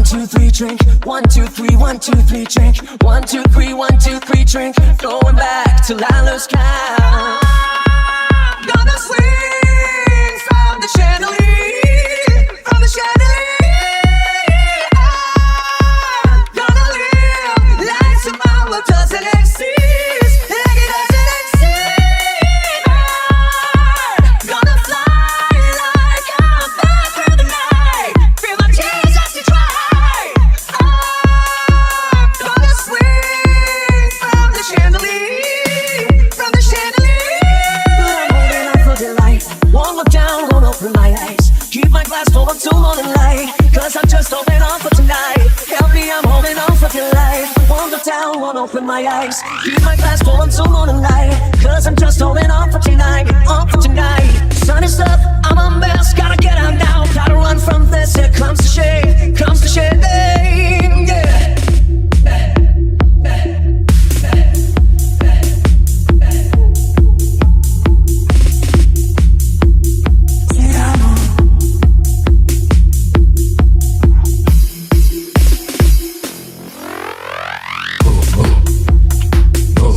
2, 3, drink. 1, 2, 3, 1, 2, 3, drink. 1, 2, 3, 1, 2, 3, drink. Going back till I lose count. Gonna swing from the chandelier, from the chandelier. Gonna live like tomorrow doesn't exist, like it doesn't exist. Gonna fly like I'm flying through the night, feel my tears as you try. Gonna swing from the chandelier, from the chandelier. But I'm holding out for delight. Won't look down, won't open my eyes. Keep my glass full until morning light, 'cause I'm just holding on for tonight. Help me, I'm holding on for your life. Won't look down, won't open my eyes. Keep my glass full until morning light, 'cause I'm just holding on for tonight. On for tonight. Sun is up, I'm a mess. Gotta get out now, gotta run from this. Here comes the shade, comes the shade. Yeah.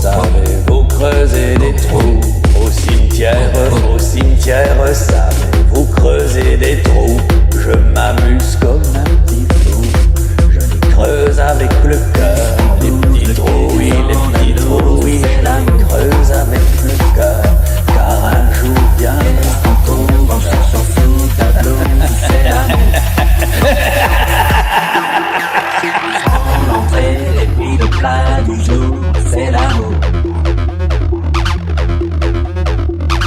Savez-vous creuser des trous au cimetière, savez-vous creuser des trous? Je m'amuse comme un petit fou, je les creuse avec le cœur. Les petits trous, oui, les petits trous, oui, je les creuse avec le cœur. Car un jour viendra un tour en cherchant sous le tableau, c'est l'amour. En l'entrée, les prix de plat du jour, c'est l'amour.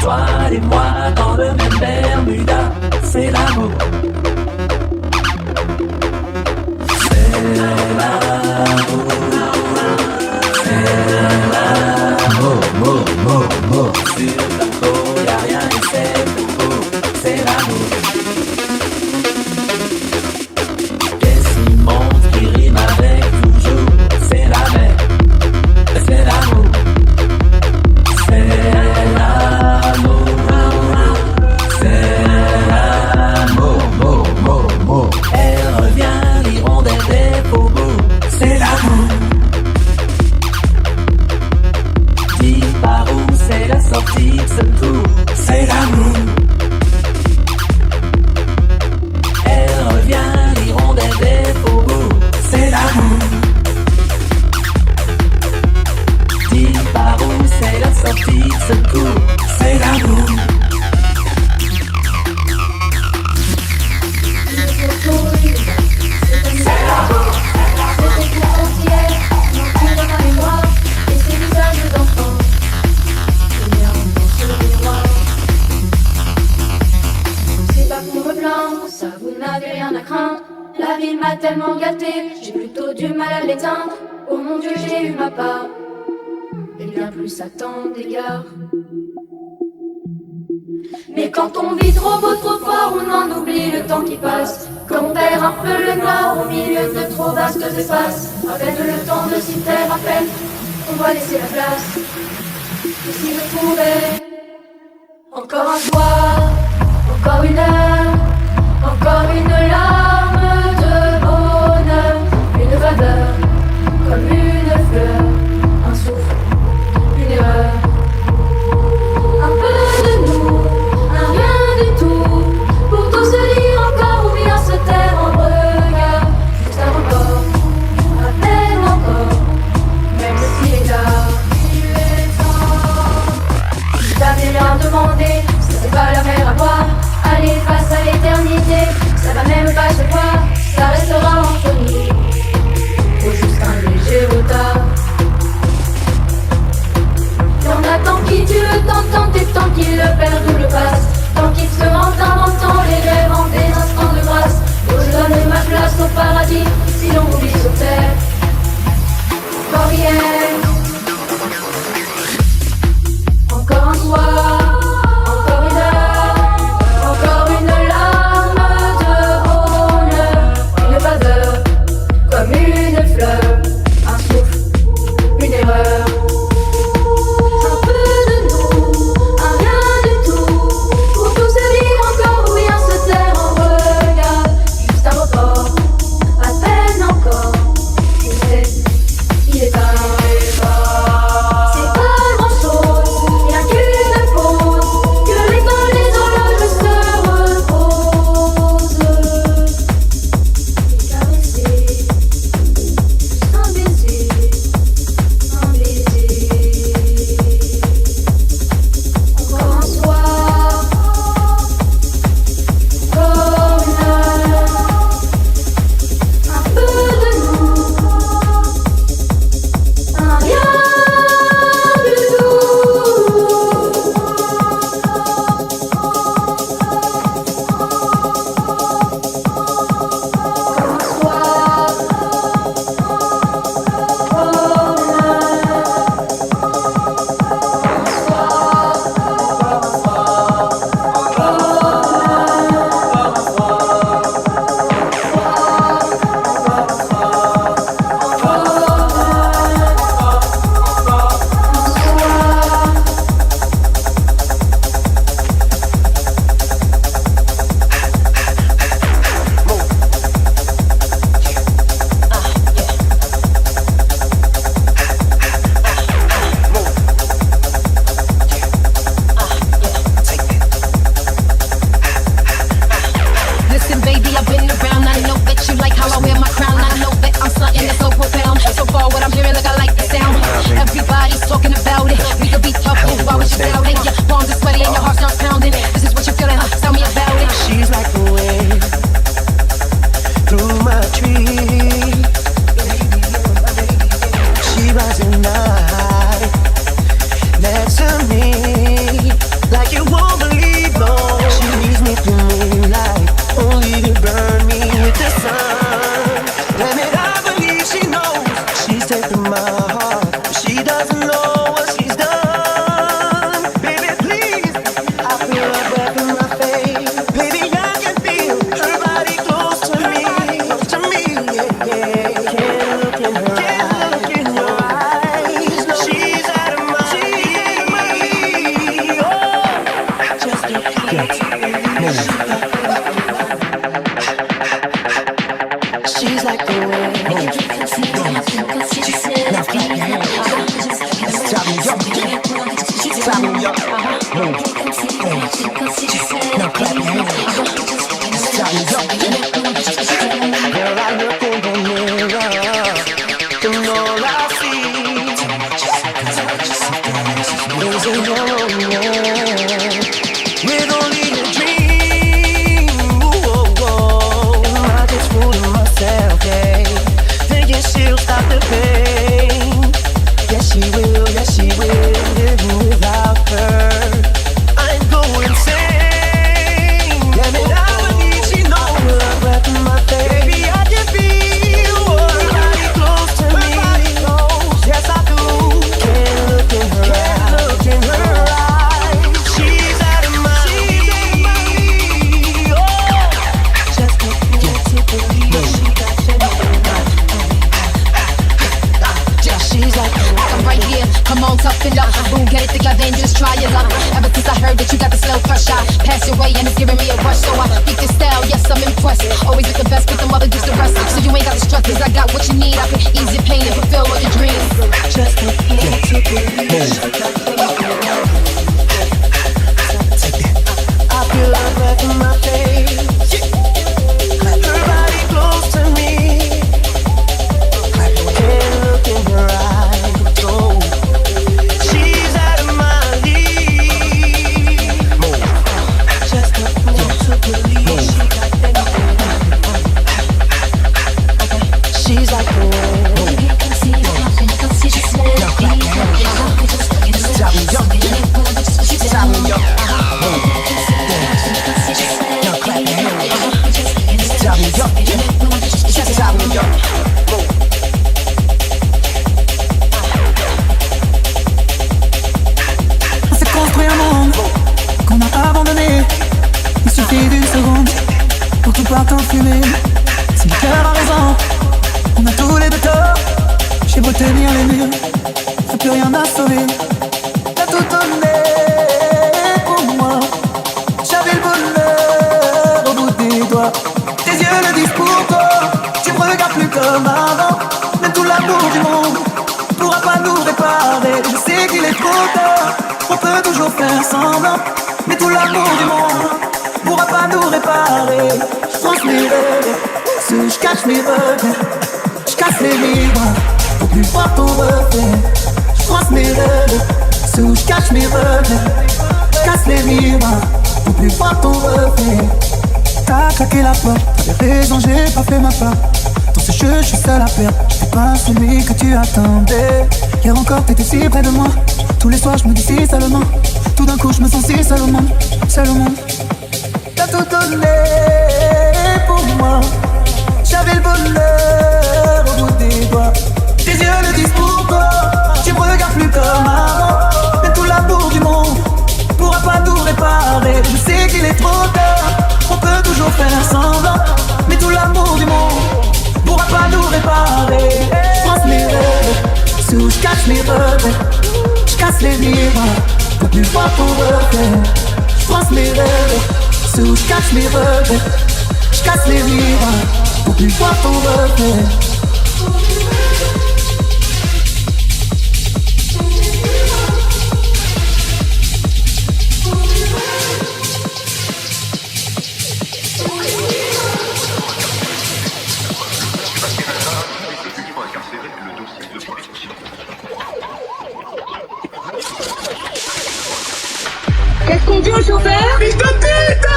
Toi et moi dans le même Bermuda, c'est l'amour. C'est l'amour. C'est l'amour. Sur le plateau, y'a rien et c'est beau, c'est l'amour. Des cimences qui riment avec toujours, c'est la mer, c'est l'amour. C'est l'amour, c'est l'amour, elle revient, l'hirondelle des faubourgs, c'est l'amour. Dis par où c'est la sortie de ce tour, c'est l'amour. Elle revient, l'hirondelle des faubourgs, c'est l'amour. Dis par où c'est la sortie de ce tour, c'est l'amour. Ça vous n'avez rien à craindre. La vie m'a tellement gâtée, j'ai plutôt du mal à l'éteindre. Oh mon Dieu, j'ai eu ma part, et bien plus à tant d'égards. Mais quand on vit trop beau, trop fort, on en oublie le temps qui passe. Quand on perd un peu le nord au milieu de trop vastes espaces. À peine le temps de s'y faire, à peine on doit laisser la place. Et si je trouvais encore un soir, encore une heure, encore une larme de bonheur, une faveur, comme une fleur, un souffle, une erreur. Un peu de nous, un rien du tout, pour tout se dire encore ou bien se taire en regard. Juste un report, à peine encore, même s'il est tard. Je t'avais bien demandé, si c'est pas la mer à boire, aller face à l'éternité, ça va même pas se voir, ça restera entre nous. Faut juste un léger retard. Y'en a tant qui tuent le temps, tant et tant qui le perdent ou le passent, tant qu'ils se rendent inventant les rêves en des instants de grâce. Faut que je donne ma place au paradis, si l'on oublie sur terre. Encore hier, encore un soir. À peine just talking about it. We could be tough, but why would you doubt it? Your palms are sweaty and your heart starts pounding. This is what you're feeling, tell me about it. She's like the wind through my tree. She rides at night next to me, like you won't believe, no. She leads me through moonlight, only to burn me with the sun. Damn it, I believe she knows she's taking my heart, but she doesn't know what she's done. Baby, please, I feel her breath in my face. Baby, I can feel her body close to me, yeah, yeah. Can't look in her eyes, no. She's out of my league. Oh, just a she's like the wind. Now clap your hands. Stop me up. Stop me up. Now clap your hands. Stop me up. Girl, I look in the mirror, and all I see is a yellow man with only a dream. Ooh, oh, oh. I just fooling myself, yeah. Thinking she'll stop the pain. Yes, she will, yes, she will. Living without her, I'm going insane. Damn it, I believe she knows her breath in my face. Baby, I can feel her body close to me. Yes, I do. Can't look in her eyes. She's out of my league. Oh, just a to believe she got you. She's like, I'm right here, come on, toughen up. Boom, get it together and just try your luck. Ever since I heard that you got the slow crush, I pass your way and it's giving me a rush. So I pick your style, yes, I'm impressed. Always with the best, but the mother gives the rest. So you ain't got the stress, cause I got what you need. I can ease your pain and fulfill all your dreams. just a to believe she got you. I feel her breath in my face. Her body close to me. Can't look in her eyes. Oh, she's out of my league. Just a to believe she got that. She's like the wind. Stop me up. Stop me up. Now clap your hands. Stop me up. Stop me up. On s'est construit un monde qu'on a abandonné. Il suffit d'une seconde pour tout part en fumée. Si le cœur a raison, on a tous les deux tort. J'ai beau tenir les murs, y'a plus rien à sauver. T'as tout donné pour moi. J'avais le bonheur au bout des doigts. Tes yeux le disent pour toi. Tu me regardes plus comme avant. Même tout l'amour du monde pourra pas nous réparer. Je sais qu'il est trop tard. On peut toujours faire semblant, mais tout l'amour du monde pourra pas nous réparer. Je pense mes rêves, je cache mes regrets. Je casse les miroirs pour plus voir ton reflet. Je pense mes rêves, je cache mes regrets. Je casse les miroirs pour plus voir ton reflet. T'as claqué la porte, t'avais raison, j'ai pas fait ma part. Dans ce jeu, je suis seul à perdre. J'étais pas celui que tu attendais. Hier encore, t'étais si près de moi. Tous les soirs, je me dis si seulement. Tout d'un coup, je me sens si seul au monde. Seul au monde. T'as tout donné pour moi. J'avais le bonheur au bout des doigts. Tes yeux le disent pour toi. Tu me regardes plus comme avant. Mais tout l'amour du monde pourra pas nous réparer. Je sais qu'il est trop tard. On peut toujours faire semblant, mais tout l'amour du monde pourra pas nous réparer. Je pense mes rêves, sous je cache mes regrets. Je casse les miroirs pour plus voir ton reflet. Je pense mes rêves, sous je cache mes regrets. Je casse les miroirs pour plus voir ton reflet. Combien chauffeur? Fils de pute!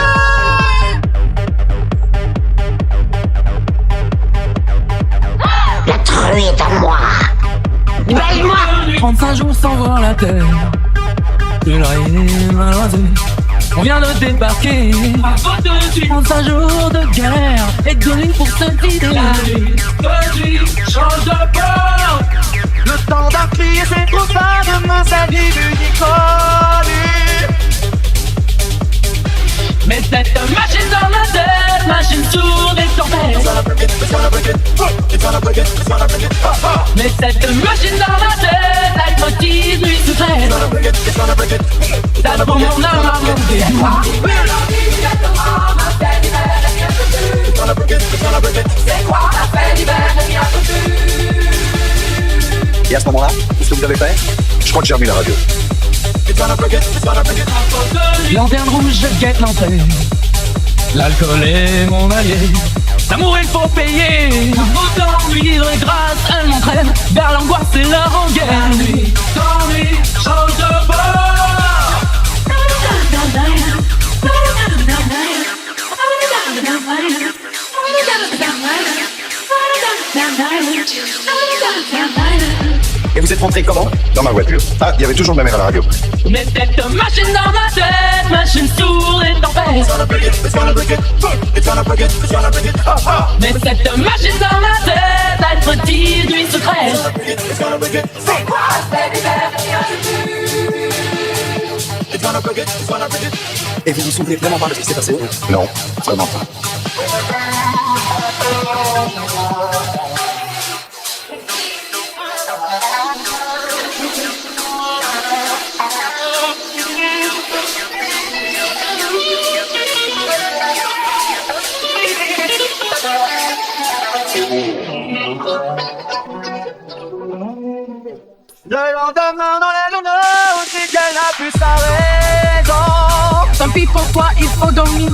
La truie est à moi. Baille-moi. 35 jours sans voir la terre. Une rime malheureuse. On vient de débarquer. 35 jours de guerre et de ligne pour cette idée. La vie change de bord. Le temps d'un cri, c'est trop ça de me salir du Nicole. Mais cette machine dans la tête, machine sourde et tempête. Mais cette machine dans la tête, hypnotise lui secrète. Ça prend mon âme à monter. C'est quoi la fête d'hiver de Miakotu? Et à ce moment-là, qu'est-ce que vous avez fait? Je crois que j'ai remis la radio. Lanterne rouge, je guette l'entrée. L'alcool est mon allié. L'amour il faut payer. Autant vivre et grâce, elle m'entraîne vers l'angoisse et la rengaine. Nuit change de bord. Et vous êtes rentré comment? Dans ma voiture. Ah, il y avait toujours ma mère à la radio. Mais cette machine dans ma tête, machine sourde et tempête. Mais cette machine dans ma tête, hypnotise lui secrète. C'est quoi la fête d'hiver de Miakotu? Et vous vous souvenez vraiment pas de ce qui s'est passé? Non, vraiment pas. Le lendemain dans les journaux, c'est qu'elle n'a plus sa raison. Tant pis pour toi, il faut dormir.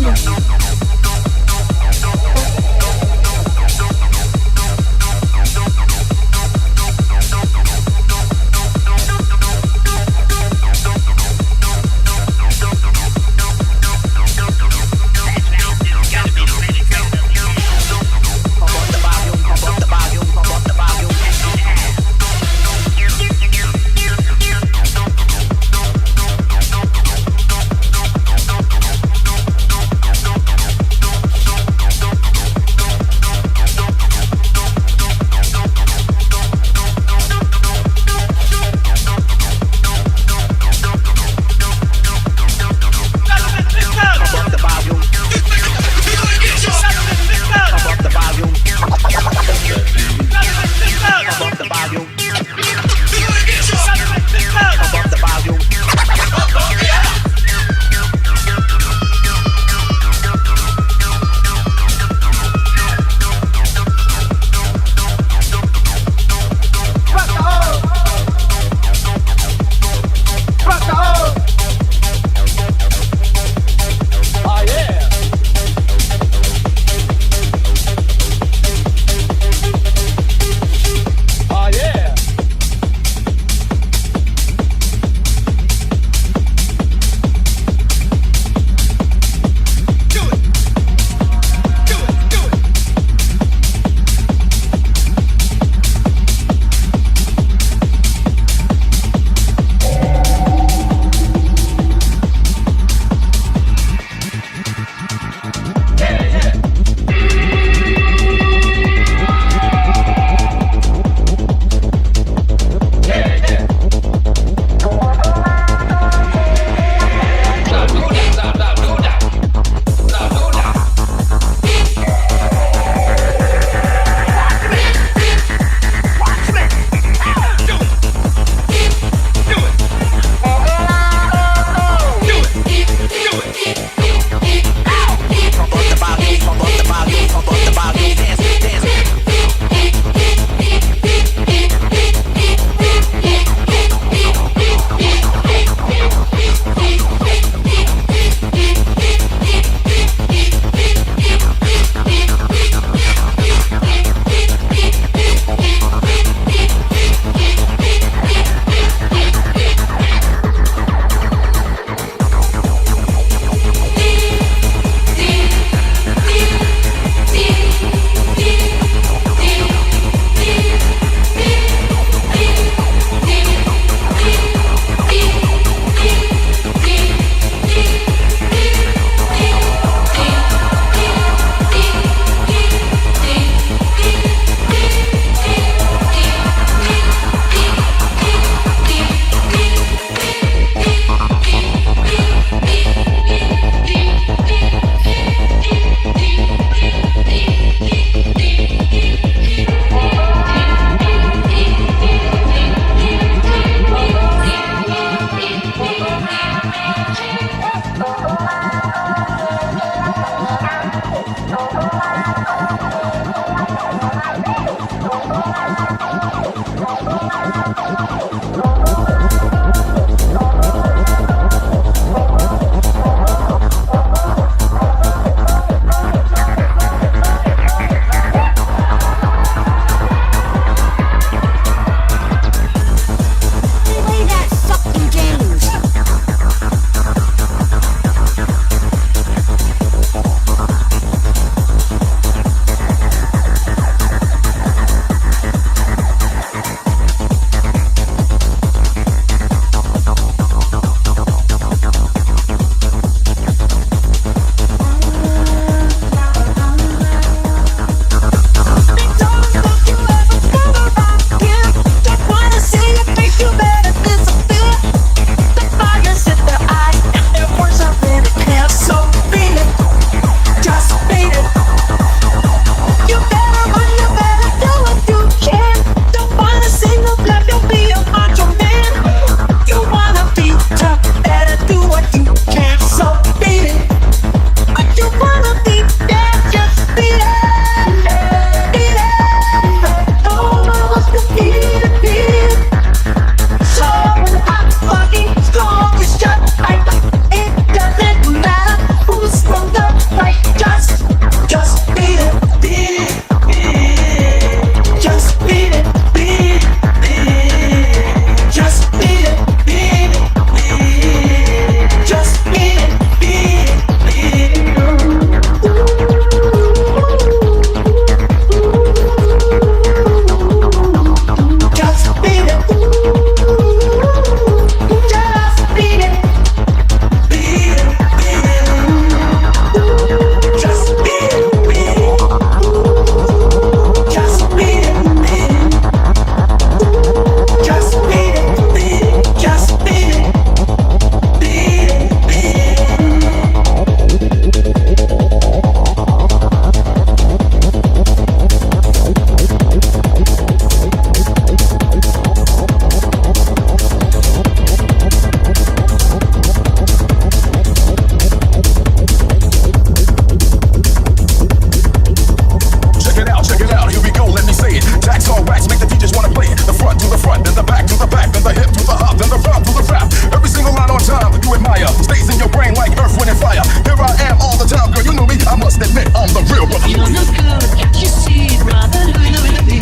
you admire stays in your brain like earth, wind, and fire. Here I am all the time, girl, you know me. I must admit, I'm the real brother. You look good, can't you see, brother Louie, Louie, Louie?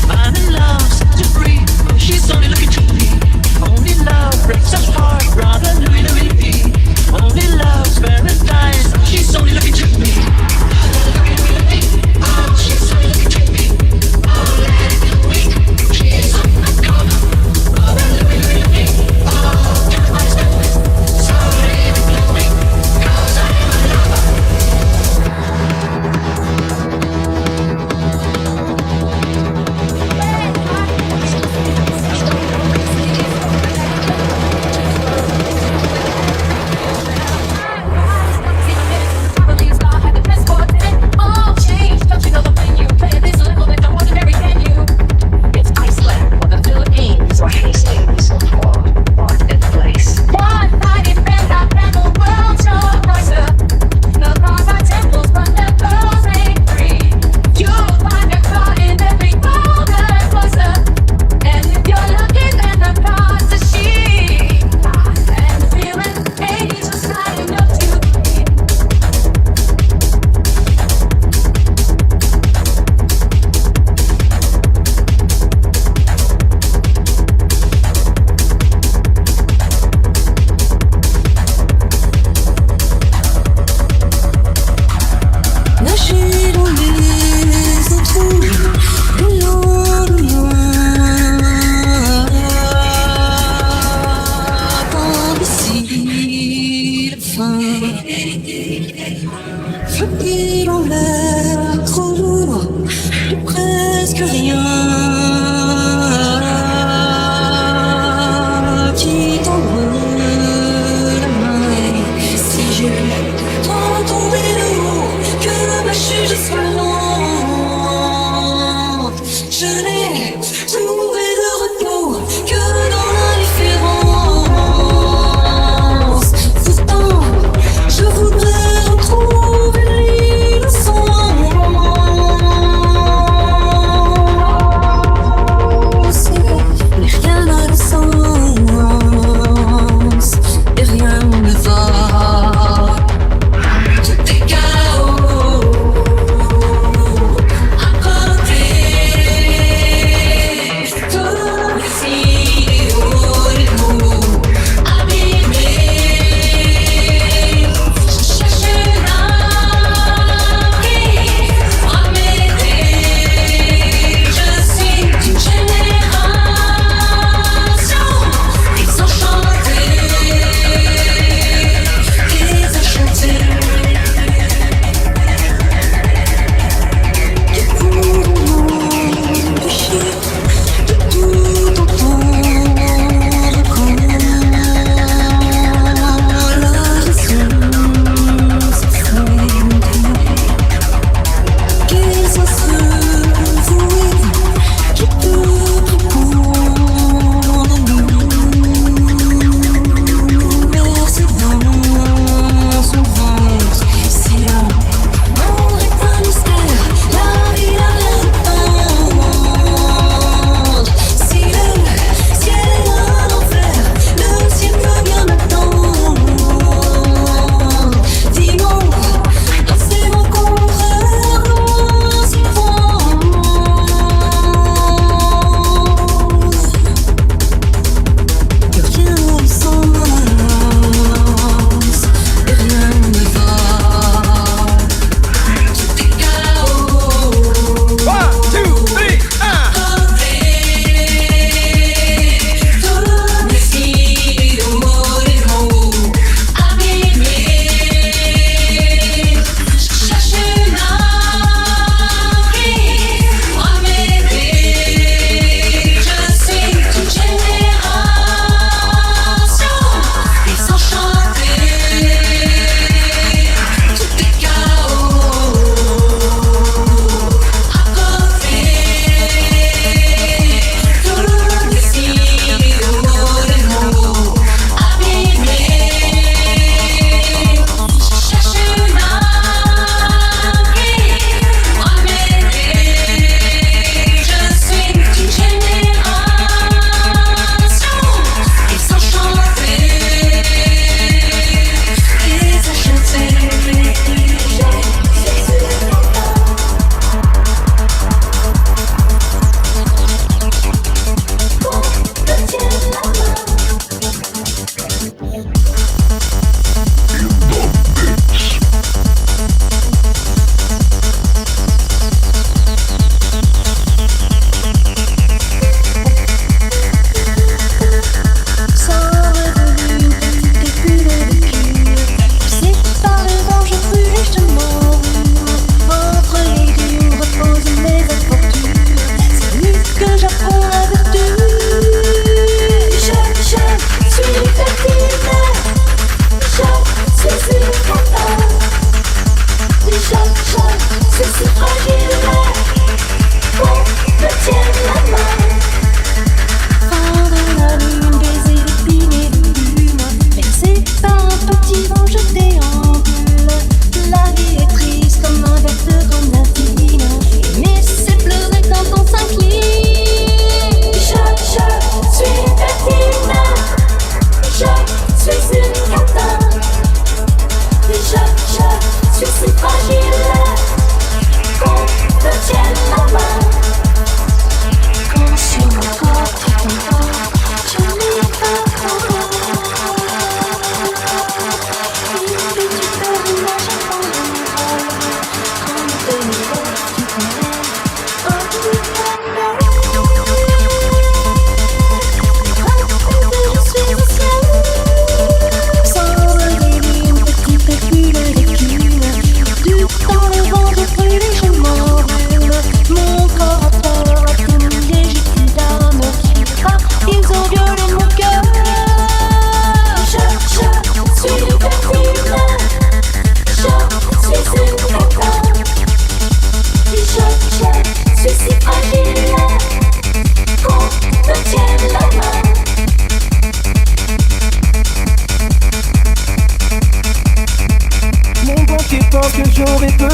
I'm in love, set to free. She's only looking to me. Only love breaks us heart, brother Louie, Louie, Louie. Only love's paradise. She's only looking to me. Oh, she's only looking to me. Oh, let it be weak. She's on my corner. Brother Louie, Louie, Louie. Oh, turn my step. So leave it to me. 'Cause I am a lover.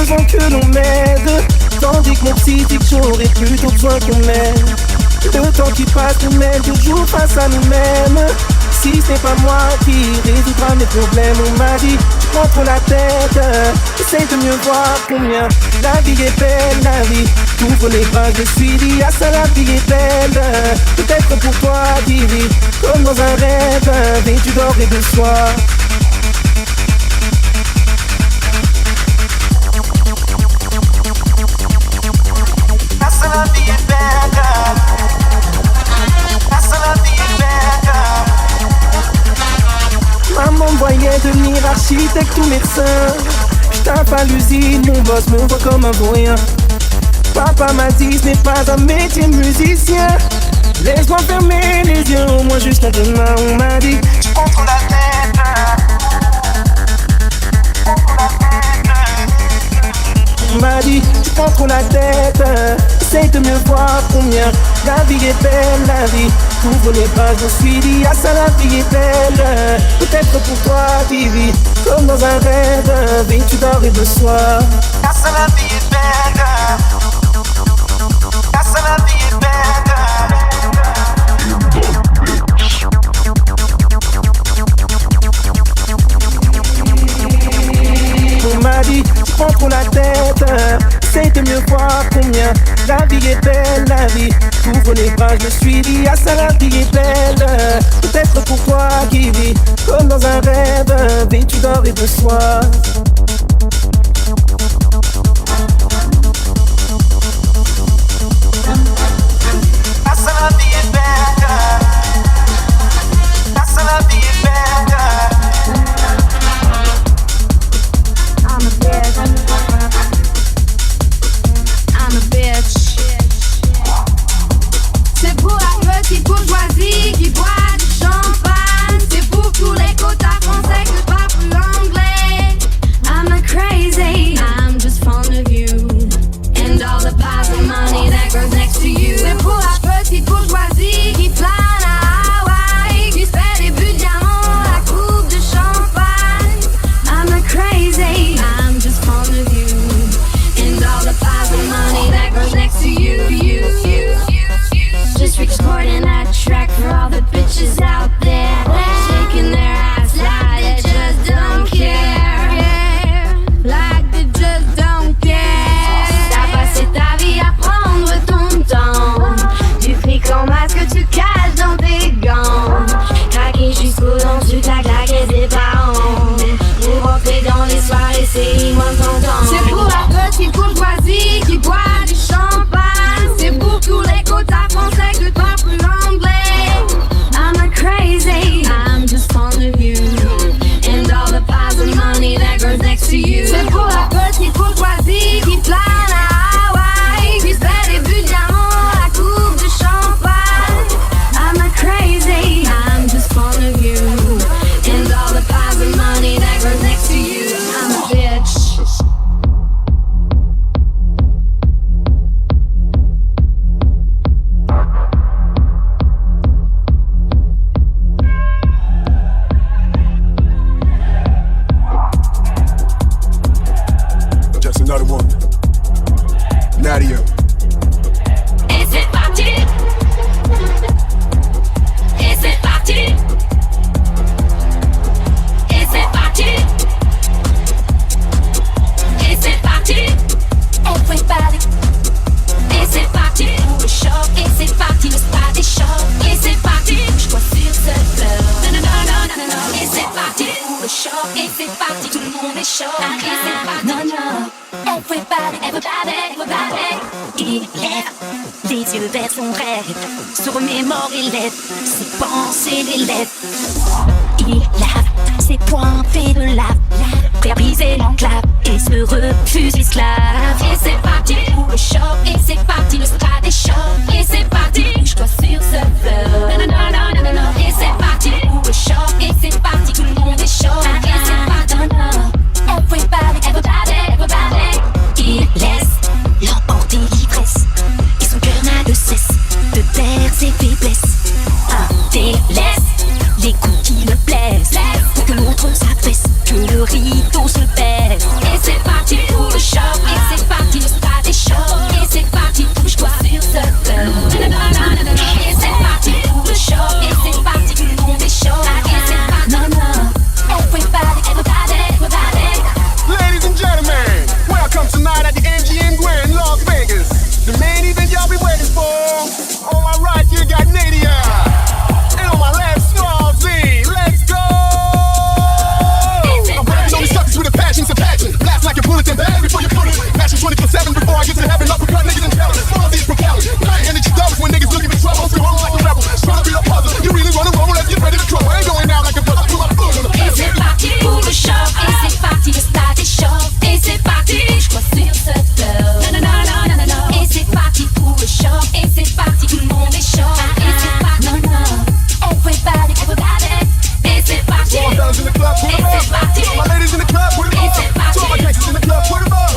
besoin que l'on m'aide, tandis que mon psychique j'aurais plutôt besoin qu'on m'aide. Le temps qui passe nous mène toujours face à nous-mêmes. Si ce n'est pas moi qui résoudra mes problèmes, on m'a dit, tu prends trop la tête, essaye de mieux voir combien la vie est belle, la vie. T'ouvres les bras, je suis dit, ah ça la vie est belle. Peut-être pour toi, Divi, comme dans un rêve, vêtu d'or et de soie. Ah ça la vie est belle. Ah ça la vie est belle. Maman me voyait devenir architecte ou médecin. J'tape à l'usine, mon boss me voit comme un voyant. Papa m'a dit ce n'est pas un métier musicien. Laisse-moi fermer les yeux au moins jusqu'à demain. On m'a dit tu prends trop la tête. On m'a dit tu prends trop la tête. Essaye de mieux voir combien la vie est belle, la vie. T'ouvres les bras, je me suis dit ah ça la vie est belle. Peut-être pour toi Vivi, comme dans un rêve, vêtu d'or et de soie. Ah ça la vie est belle. Ah ça la vie est belle. On m'a dit tu prends trop la tête. Essaye de mieux voir combien la vie est belle, la vie. T'ouvres les bras, je me suis dit ah ça la vie est belle. Peut-être pour toi qui vis comme dans un rêve, vêtu d'or et de soie. Ah ça la vie est belle. Ah ça la vie est belle. I'm a bitch. I'm a bitch. C'est pour la petite bourgeoisie qui boit du champagne. C'est pour tous les quotas français que je parle plus anglais. I'm not crazy, I'm just fond of you. And all the piles of money that grows next to you. C'est pour la petite bourgeoisie qui plane à Hawaï, qui se fait des buts de diamant à la coupe de champagne. I'm not crazy, I'm just fond of you. And all the piles of money that grows next to you. Just recording that track for all the bitches out there, shaking their ass like they just don't care. Like they just don't care. T'as passé ta vie à prendre ton temps. Du fric en masque que tu caches dans tes gants. Craquer jusqu'aux dents, tu t'as claqué tes parents. Pour rentrer dans les soirées, c'est immense temps. C'est pour la petite bourgeoisie qui boit du champagne. C'est pour tous les quotas français que tu parles plus anglais. I'm not crazy, I'm just fond of you. And all the piles of money that grows next to you. C'est pour la petite bourgeoisie qui plane à Hawaï, qui se fait des buts de diamant à la coupe de champagne. I'm not crazy, I'm just fond of you. And all the piles of money that grows next to you. I'm a bitch. Just another one. Nadia. Et c'est parti. Et c'est parti. Et c'est parti. Et c'est parti. Everybody. Et c'est parti pour le show. Et c'est parti, le stade est chaud. Et c'est parti, je crois sur ce flow. Non, non, non, non, non, non. Et c'est parti pour le show. Et c'est parti, tout le monde est chaud. Et c'est parti. Non, non. Everybody, everybody, everybody. Il lève les yeux vers son rêve, se remémore et lève ses pensées, les lève. Il lave ses poings faits de lave, prêt à briser l'enclave et se refuse esclave. Et c'est parti pour le show, et c'est parti, le stade est chaud. Et c'est parti, je dois sur ce flow. Non, non, non, non, non, non. Et c'est parti pour le show, et c'est parti, tout le monde est chaud. Et c'est parti, non, non. Everybody, everybody, everybody. Il laisse l'emporter l'ivresse, et son cœur n'a de cesse de taire ses faiblesses. Délaisse les coups qui le plaisent, pour que l'autre s'affaisse, que le rideau se baisse. Et c'est parti pour le show. club, put 'em up. To all my ladies in the club, put 'em up. To all my gangsters in the club, put 'em up.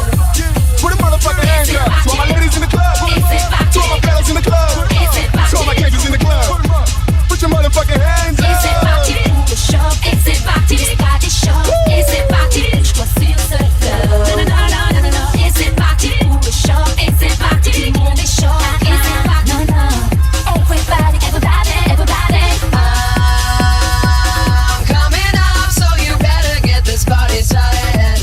Put 'em motherfucking hands up. To all my ladies in the club, put 'em up. To all my fellas in the club, to all my gangsters in the club, put 'em up. Put your motherfucking hands up. Et c'est parti pour le choc. Et c'est parti, c'est pas des chocs. Et c'est parti, bouge-toi sur ce flow. Et c'est parti pour le choc. Et c'est parti, tout le monde est chaud. Et c'est parti, everybody, everybody, everybody. I'm coming up, so you better get this party started.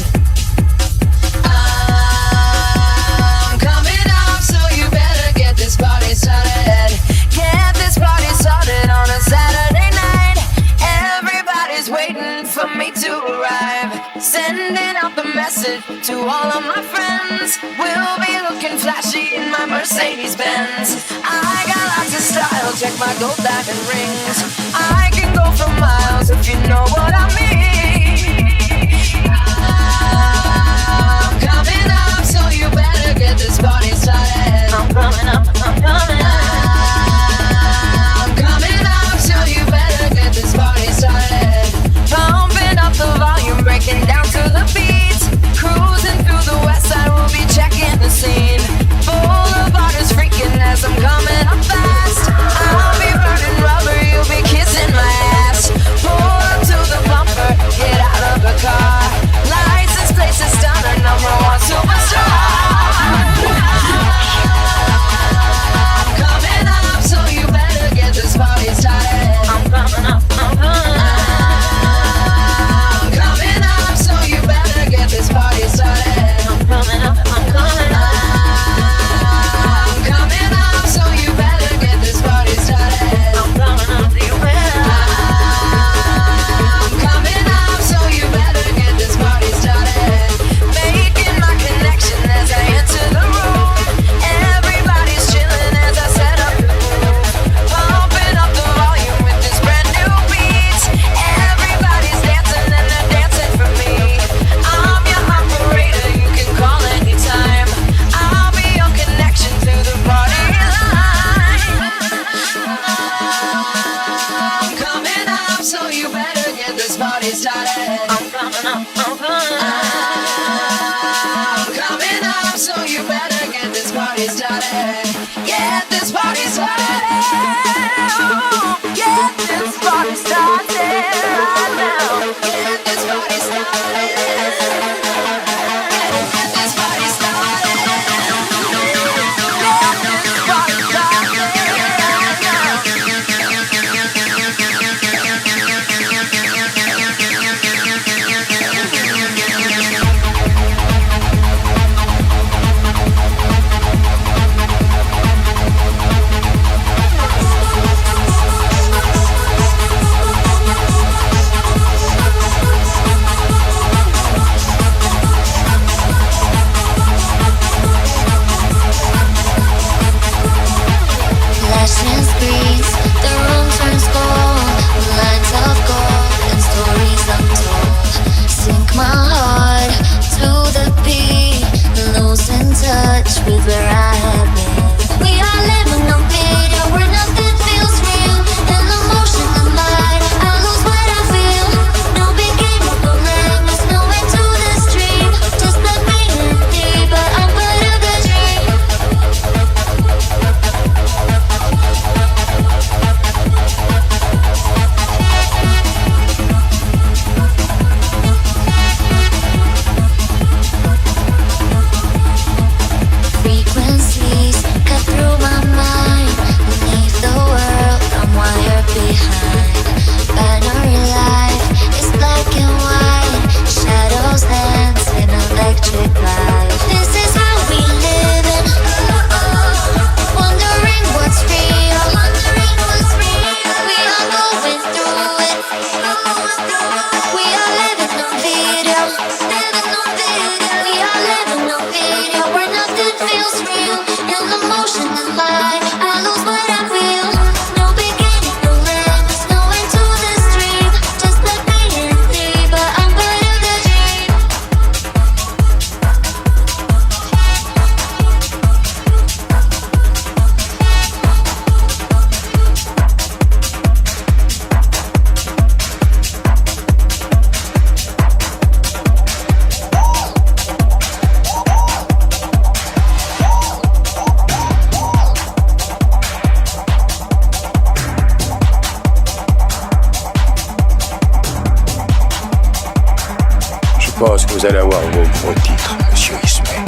I'm coming up, so you better get this party started. Get this party started on a Saturday night. Everybody's waiting for me to arrive. Sending out the message to all of my friends. We'll be looking flashy in my Mercedes-Benz. I got lots of style, check my gold diamond rings. I can go for miles if you know what I mean. I'm coming up, so you better get this party started. I'm coming up, I'm coming up. I'm coming up, so you better get this party started. Pumping up the volume, breaking down to the beat. Cruising through the west side, we'll be checking the scene. Boulevard is freaking as I'm coming up fast. I'll be burning rubber, you'll be kissing my ass. Pull up to the bumper, get out of the car. License plates is stunner, #1 superstar. I'm coming up, so you better get this party started. I'm coming up, I'm coming up. I'm coming up, so you better get this party started. I'm coming up, I'm coming up. I'm coming up, so you better get this party started. I'm coming up, you better. I'm coming up, so you better get this party started. Making my connection as I enter the room. Everybody's chilling as I set up the mood. Pumping up the volume with this brand new beat. Everybody's dancing and they're dancing for me. I'm your operator, you can call anytime. I'll be your connection to the party line. I'm coming up, so you better get this party started. I'm coming up, I'm coming up. I'm coming up, so you better get this party started. Get this party started. Get this party started right now. Get this party started. Get this party started. Get this party Flashing screens, the room turns cold. Lines of gold and stories untold. Sink my heart to the beat, losing touch with where I have been. We are living on video where nothing feels real. In the motion of mind, I lose what I feel. No beginning, no end, there's no end to this dream. Just let me in deeper, I'm part of the dream. Frequencies cut through my mind. Beneath the world, I'm wired behind. Binary life is black and white. Shadows dance in electric light. This is how we live in. Wondering what's real. We are going through it. We are living on video. We are living on video where nothing feels real. In the motion of light, I lose what I feel. No beginning, no end, there's no end to this dream. Just let me in deeper, I'm part of the dream. pense que vous allez avoir vos gros titres, monsieur Ismay.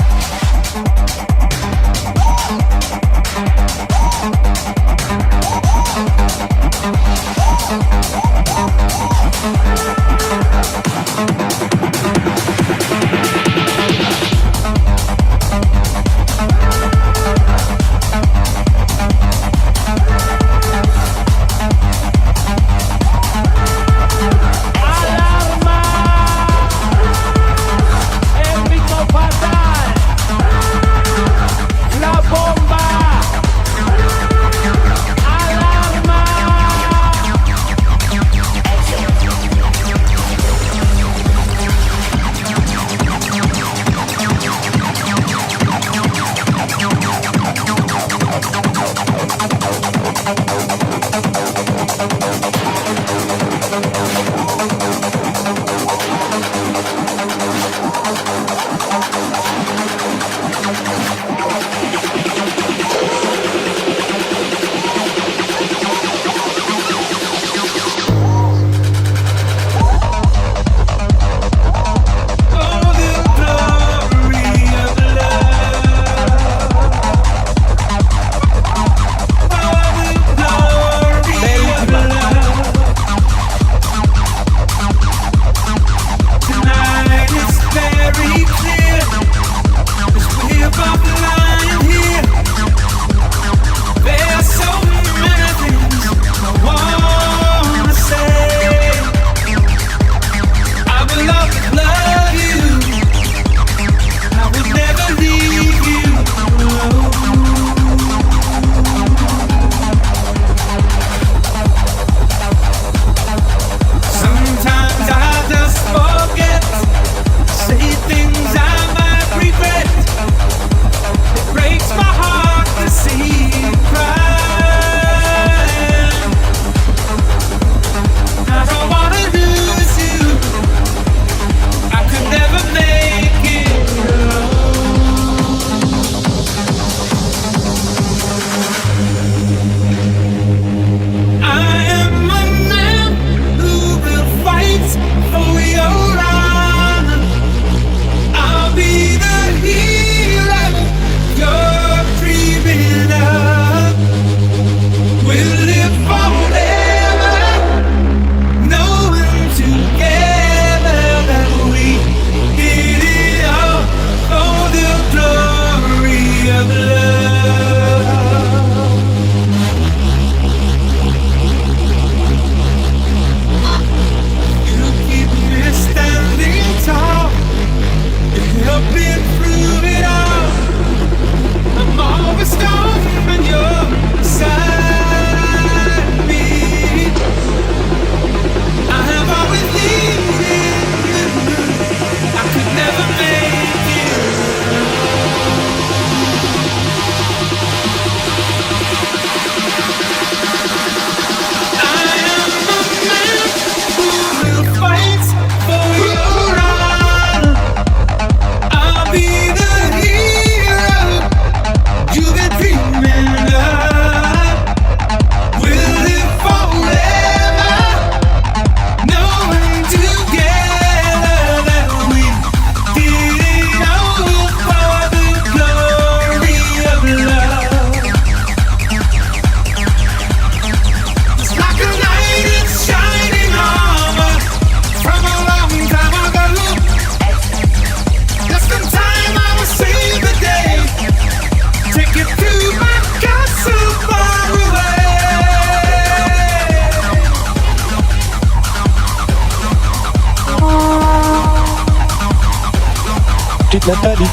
Petite Nathalie,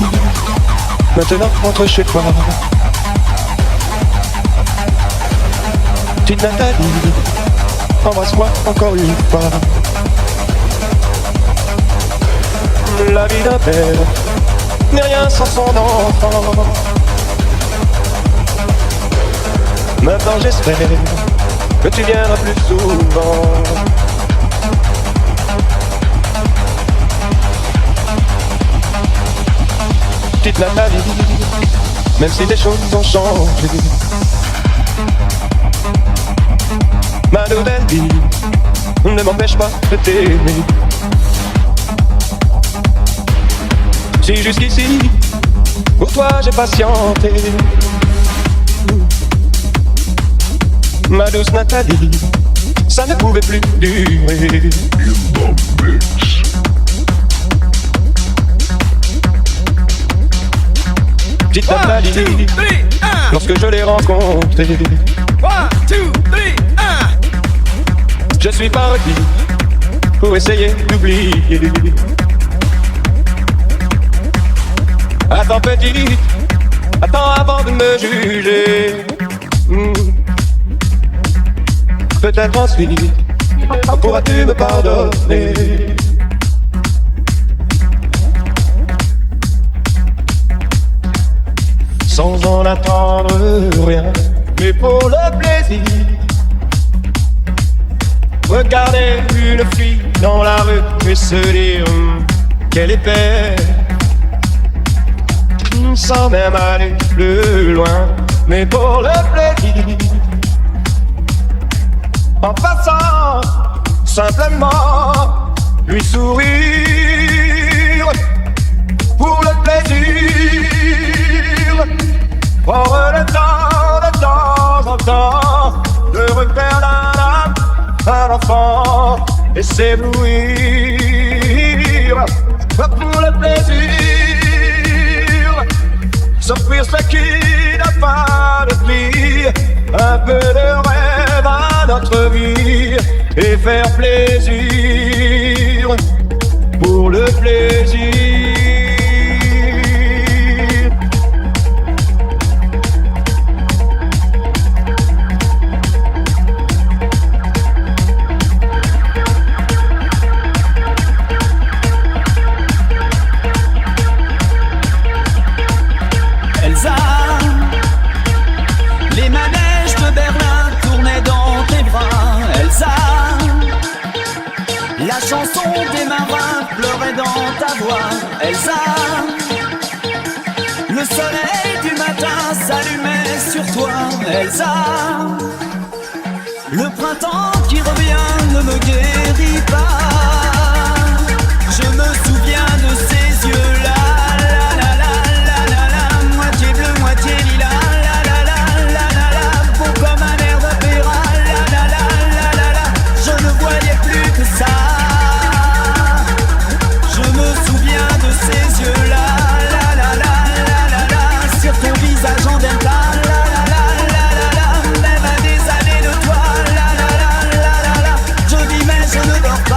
maintenant rentre chez toi. Petite Nathalie, embrasse-moi encore une fois. La vie d'un père n'est rien sans son enfant. Maintenant j'espère que tu viendras plus souvent. Petite Nathalie, même si les choses ont changé, ma nouvelle vie ne m'empêche pas de t'aimer. Si jusqu'ici, pour toi j'ai patienté, ma douce Nathalie, ça ne pouvait plus durer. Petite Nathalie, lorsque je l'ai rencontrée, je suis parti pour essayer d'oublier. Attends petite, attends avant de me juger. Peut-être ensuite pourras-tu me pardonner. Sans en attendre rien, mais pour le plaisir. Regarder une fille dans la rue et se dire qu'elle est belle, sans même aller plus loin, mais pour le plaisir. En passant, simplement lui sourire, pour le plaisir. Prendre le temps, de temps en temps, de refaire l'âme un enfant et s'éblouir, pour le plaisir. S'offrir ce qui n'a pas de prix, un peu de rêve à notre vie et faire plaisir, pour le plaisir. La chanson des marins pleurait dans ta voix, Elsa. Le soleil du matin s'allumait sur toi, Elsa. Le printemps qui revient ne me guérit pas. Je me souviens de ces yeux-là, la la la la la la, moitié bleu, moitié lila, la la la la la la, beau comme un air d'opéra, la la la la la la. Je ne voyais plus que ça. Je me souviens de ces yeux-là, la la la la la la, sur ton visage en delta, la la la la la la, même à des années de toi, la la la la la la. Je dis mais je ne dors pas.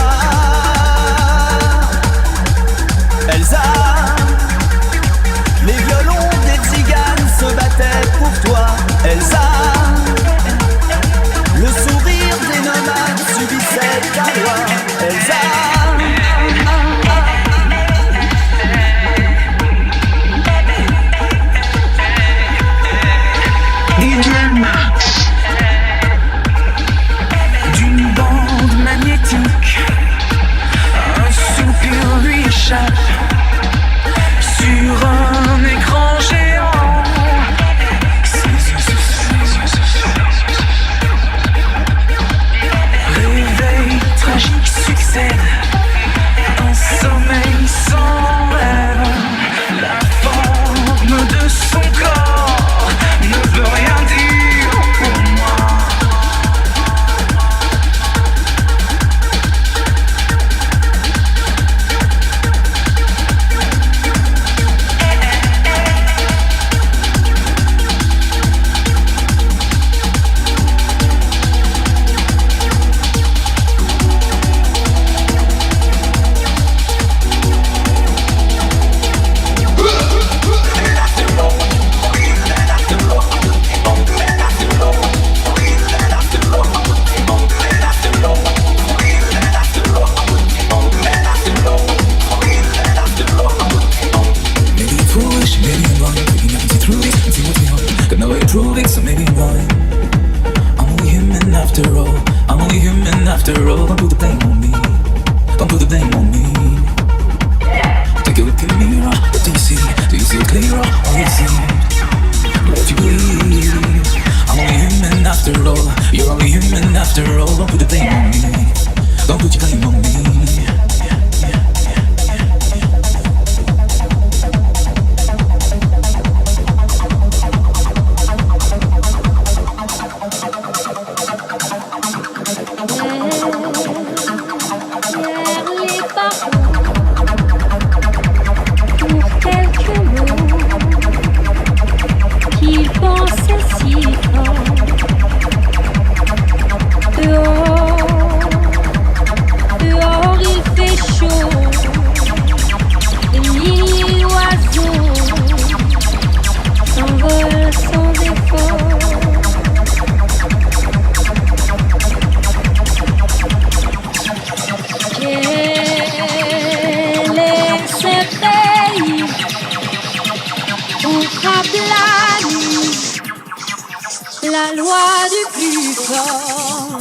loi du plus fort.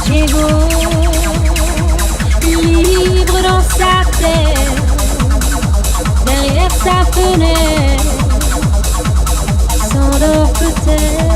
Diego, libre dans sa tête, derrière sa fenêtre, s'endort peut-être.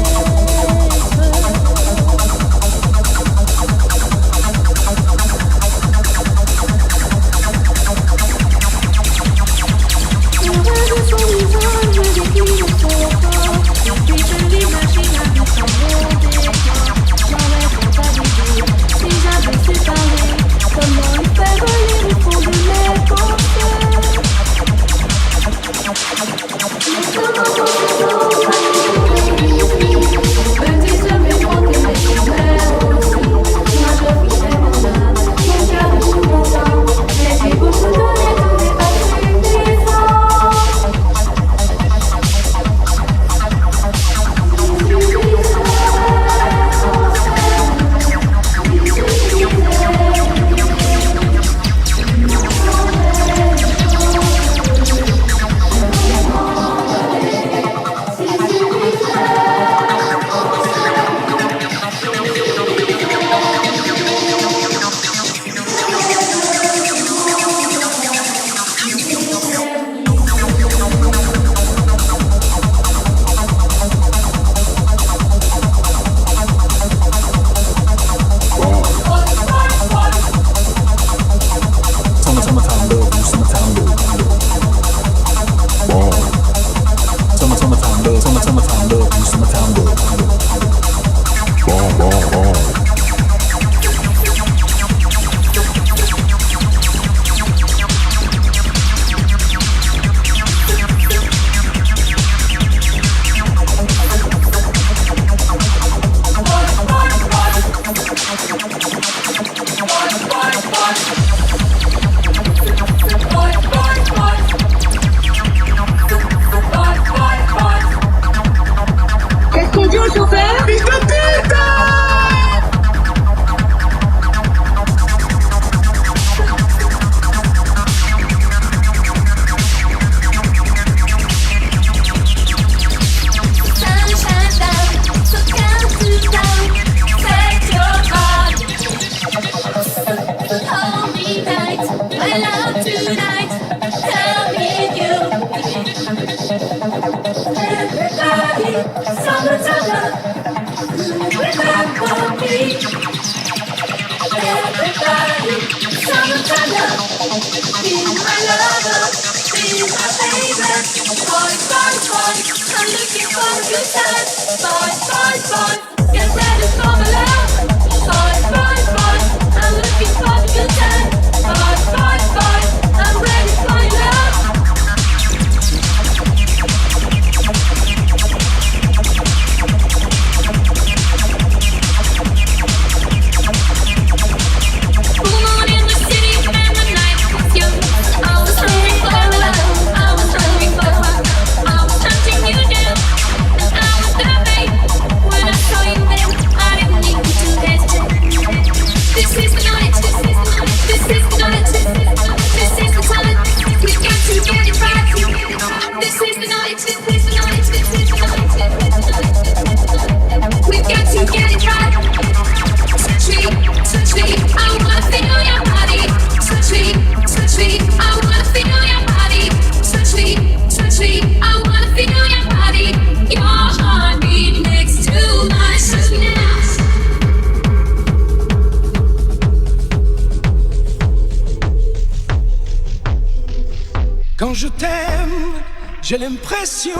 Quand je t'aime, j'ai l'impression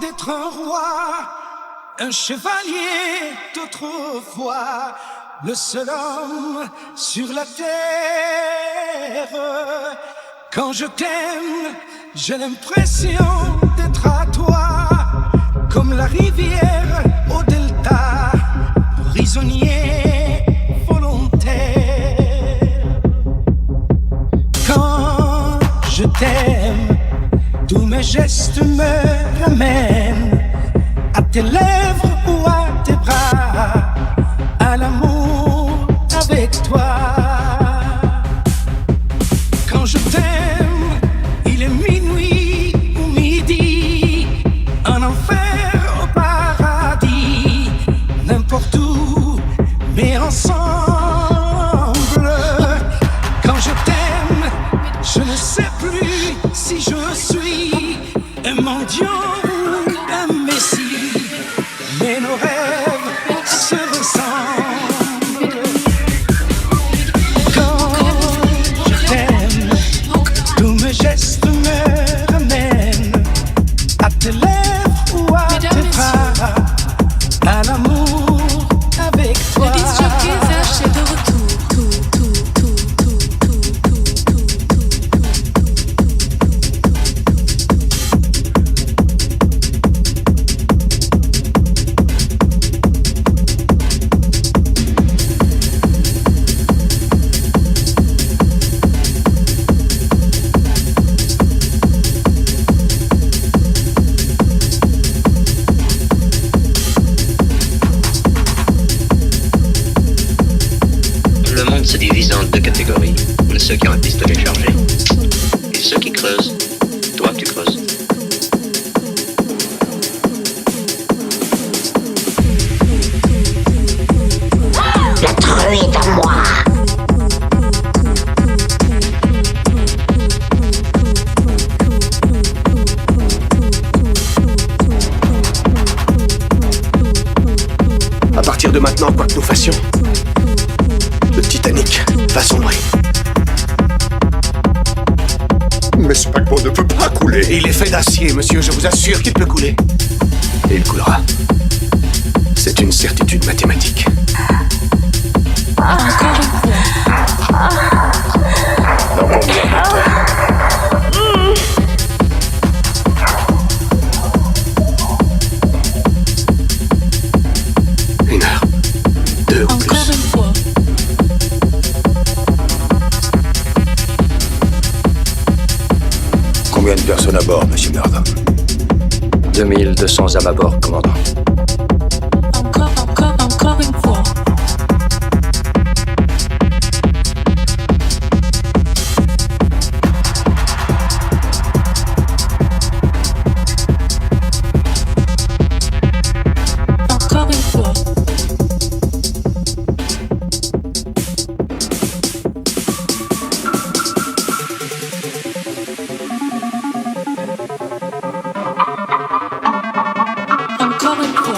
d'être un roi, un chevalier d'autrefois, le seul homme sur la terre. Quand je t'aime, j'ai l'impression d'être à toi, comme la rivière au delta, prisonnier volontaire. Quand je t'aime, tous mes gestes me ramènent à tes lèvres ou à tes bras, à l'amour avec toi. Quand je t'aime, il est minuit ou midi, un enfer au paradis. ceux qui ont un pistolet chargé. Et ceux qui creusent, toi tu creuses. La truie est à moi. À partir de maintenant, quoi que nous fassions, le Titanic va sombrer. Mais ce paquebot ne peut pas couler. Il est fait d'acier, monsieur, je vous assure qu'il peut couler. Et il coulera. C'est une certitude mathématique. Encore une fois. Dans combien de temps? Une heure. Deux ou plus. Encore une fois. Combien de personnes à bord, monsieur Merdam? 2200 âmes à bord, commandant. Encore une fois. Encore une fois. Encore une fois.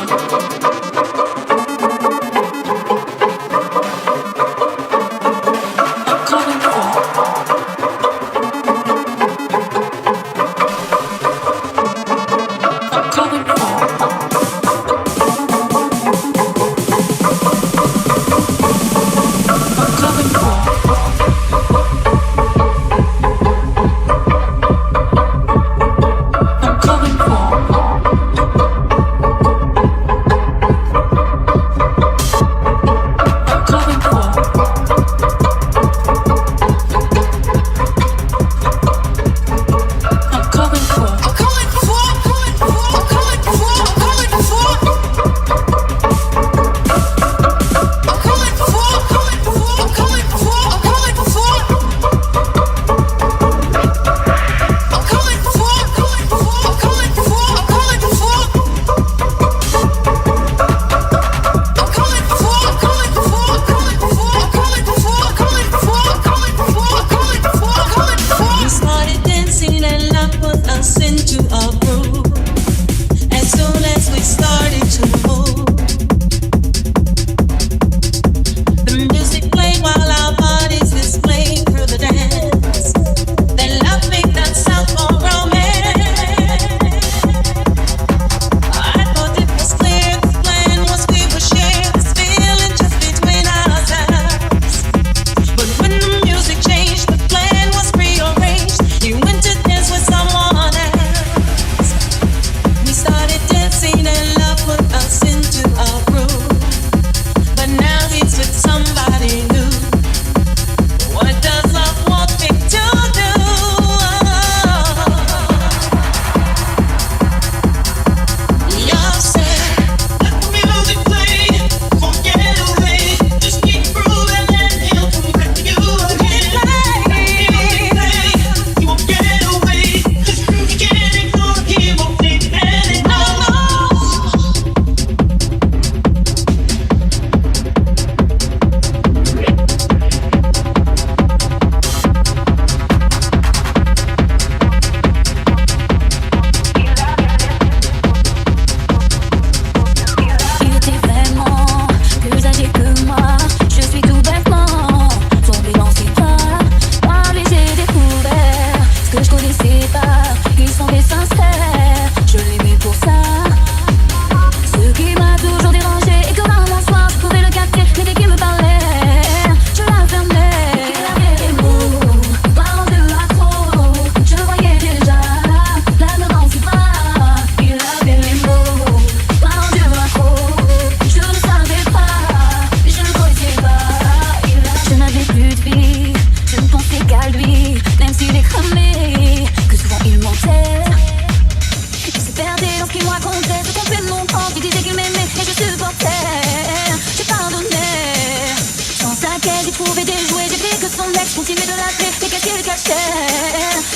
continuer de l'appeler, mais qu'est-ce qu'il cachait?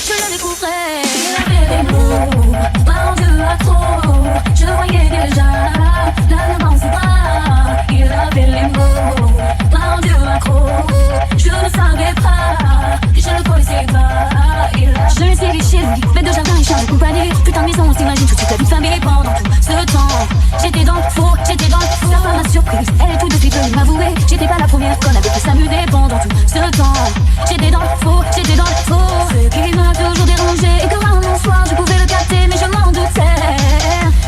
Je le découvrais. Il avait des mots, pas en deux à trop. Je le voyais déjà, là dans ses bras. Il avait les mots, pas en deux à trop. Je ne savais pas, je ne connaissais pas. Je l'ai suivi chez lui, bête de jardin et chien de compagnie. Putain de maison, on s'imagine tout de suite la vie de famille. Pendant tout ce temps, j'étais dans le faux, j'étais dans le faux. Sa femme m'a surprise, elle est tout de suite venue m'avouer. J'étais pas la première qu'on avait pu s'amuser pendant tout ce temps. J'étais dans le faux, j'étais dans le faux. Ce qui m'a toujours dérangé et que un bon soir je pouvais le capter, mais je m'en doutais.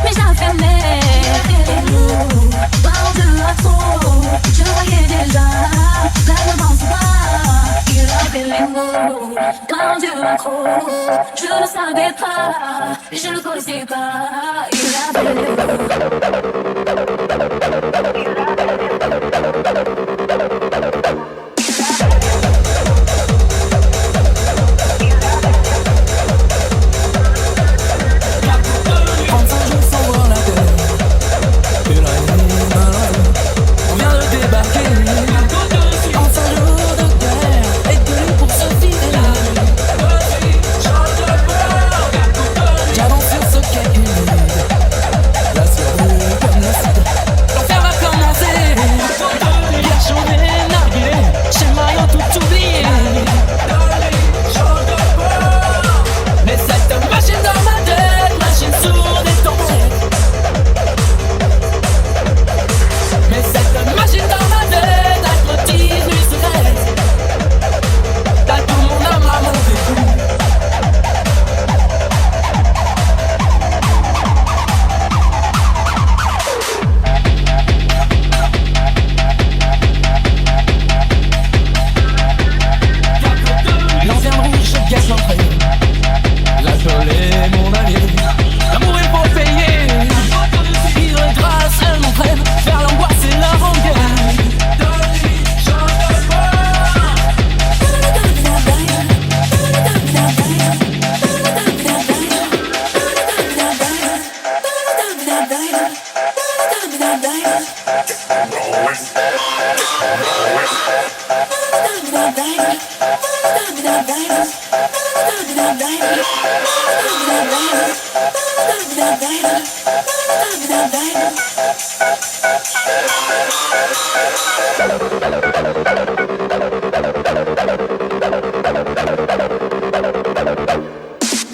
Mais j'affirmais, pas en deux à trop. Je le voyais déjà, là devant ce bras. Il avait les mots, pas en deux à trop. Je ne savais pas, je ne connaissais pas. Il avait les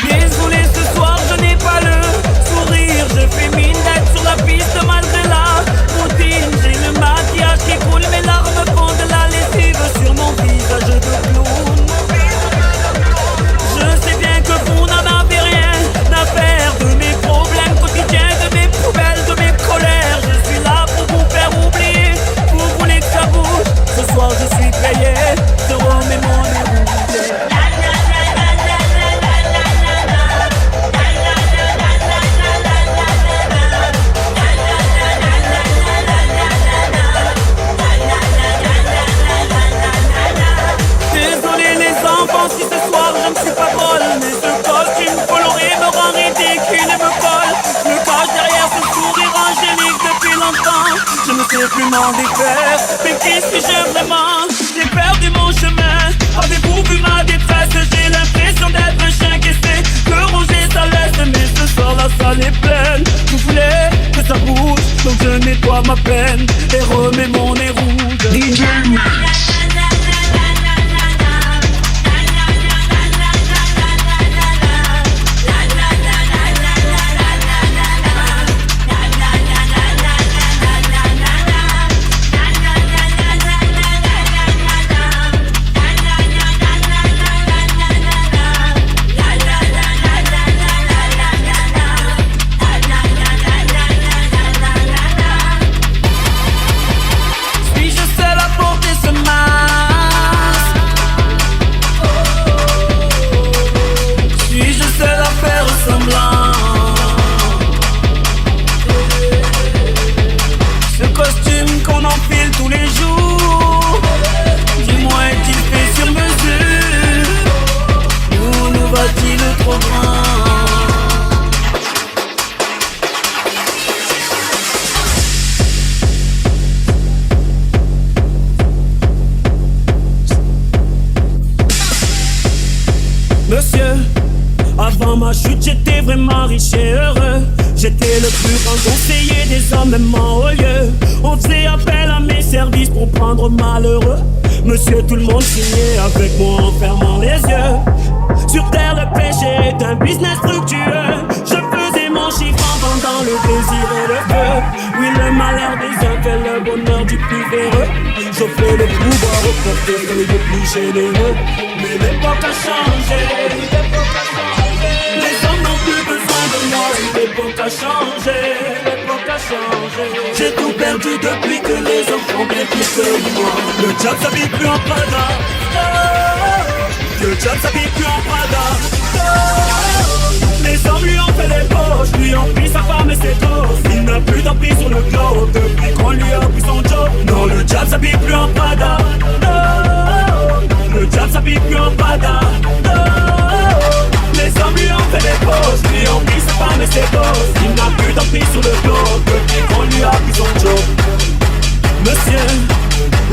Désolé, ce soir je n'ai pas le sourire. Je fais mine d'être sur la piste malgré la routine. J'ai le maquillage qui coule, mes larmes font de la lessive sur mon visage de clown. Je sais bien que vous n'en avez rien à faire de mes problèmes quotidiens, de mes poubelles, de mes colères. Je suis là pour vous faire oublier. Vous voulez que ça bouge? Ce soir je suis payé. Avant ma chute, j'étais vraiment riche et heureux. J'étais le plus grand conseiller des hommes, même en haut lieu. On faisait appel à mes services pour prendre malheureux. Monsieur, tout le monde signait avec moi en fermant les yeux. Sur terre, le péché est un business fructueux. Je faisais mon chiffre en vendant le désir et le feu. Oui, le malheur des uns fait le bonheur du plus véreux. J'offrais le pouvoir au portefeuille le plus généreux. Mais l'époque a changé. Les hommes n'ont plus besoin de moi. L'époque a changé. L'époque a changé. J'ai tout perdu depuis que les hommes font bien plus que moi. Le diable s'habille plus en Prada. Le diable s'habille plus en Prada. Les hommes lui ont fait les poches, lui ont pris sa femme et ses gosses. Il n'a plus d'emprise sur le globe depuis qu'on lui a pris son job. Non, le diable s'habille plus en Prada. Le diable s'habille plus en Prada. Les hommes lui ont fait les poches, lui ont pris sa femme et ses gosses. Il n'a plus d'emprise sur le globe depuis qu'on lui a pris son job. Monsieur,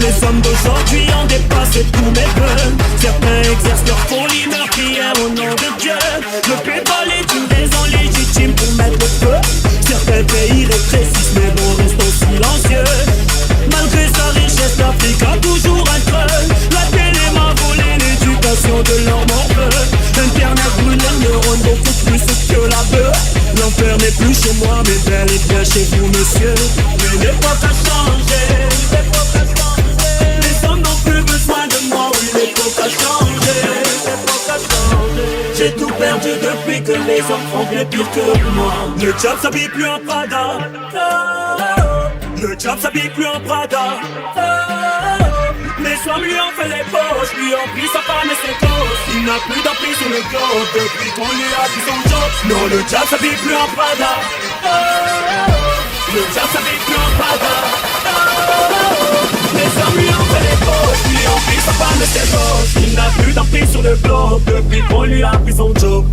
les hommes d'aujourd'hui ont dépassé tous mes vœux. Certains exercent leur folie, leur prière au nom de Dieu. Le pétrole est une raison légitime pour mettre le feu. Certains pays rétrécissent, mais bon, restons silencieux. Malgré sa richesse, l'Afrique a toujours un creux. La télé m'a volé l'éducation de leur morveux. Internet brûle les neurones beaucoup plus que la bœuf. L'enfer n'est plus chez moi, mais bel et bien chez vous, monsieur. Mais l'époque a changé. L'époque a changé. Les hommes n'ont plus besoin de moi, oui, l'époque a changé. L'époque a changé. J'ai tout perdu depuis que les hommes font bien pire que moi. Le diable s'habille plus en Prada. Le diable s'habille plus en Prada. Les hommes lui ont fait les poches, lui ont pris sa femme et ses gosses. Il n'a plus d'emprise sur le globe depuis qu'on lui a pris son job. Non, le diable s'habille plus en Prada. Le diable s'habille plus en Prada. Les hommes lui ont fait les poches, lui ont pris sa femme et ses gosses. Il n'a plus d'emprise sur le globe depuis qu'on lui a pris son job.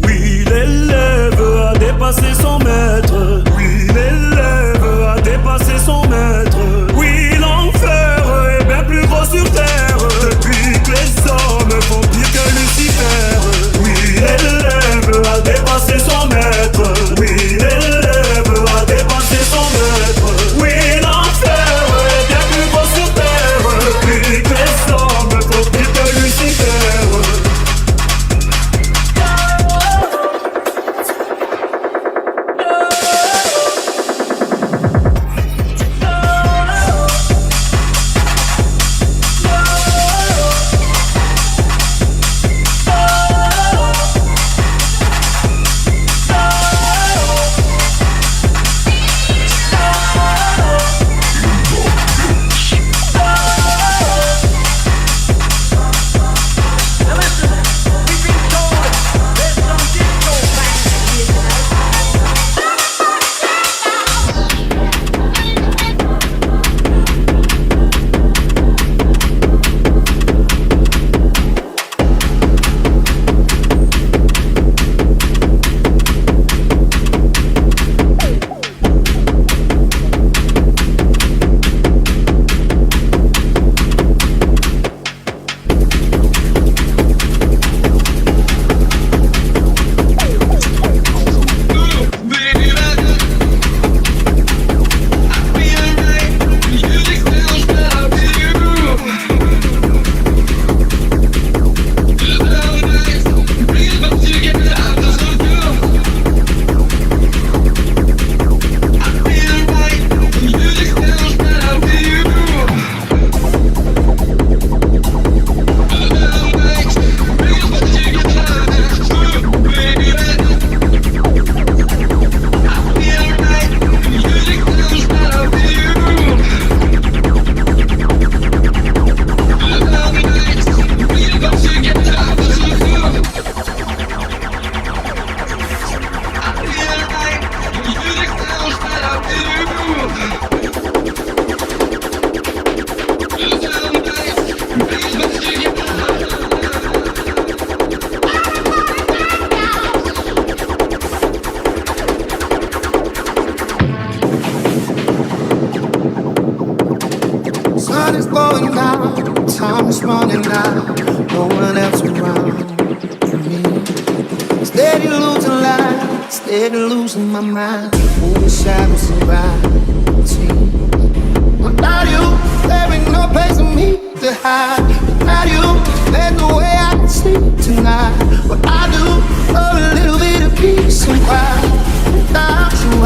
Oui, l'élève a dépassé son maître. Oui, l'élève a dépassé son maître. Oui, l'enfer est bien plus gros sur terre. Depuis que les hommes font pire que Lucifer. Oui, l'élève a dépassé son maître. Oui, l'élève a dépassé son maître. Oui, l'enfer est bien plus gros sur terre. Depuis que les hommes font pire que Lucifer. Steady losing my mind. Moving shadows surround me. Without you, there ain't no place for me to hide. Without you, there's no way I can sleep tonight. What I do for a little bit of peace and quiet. Without you,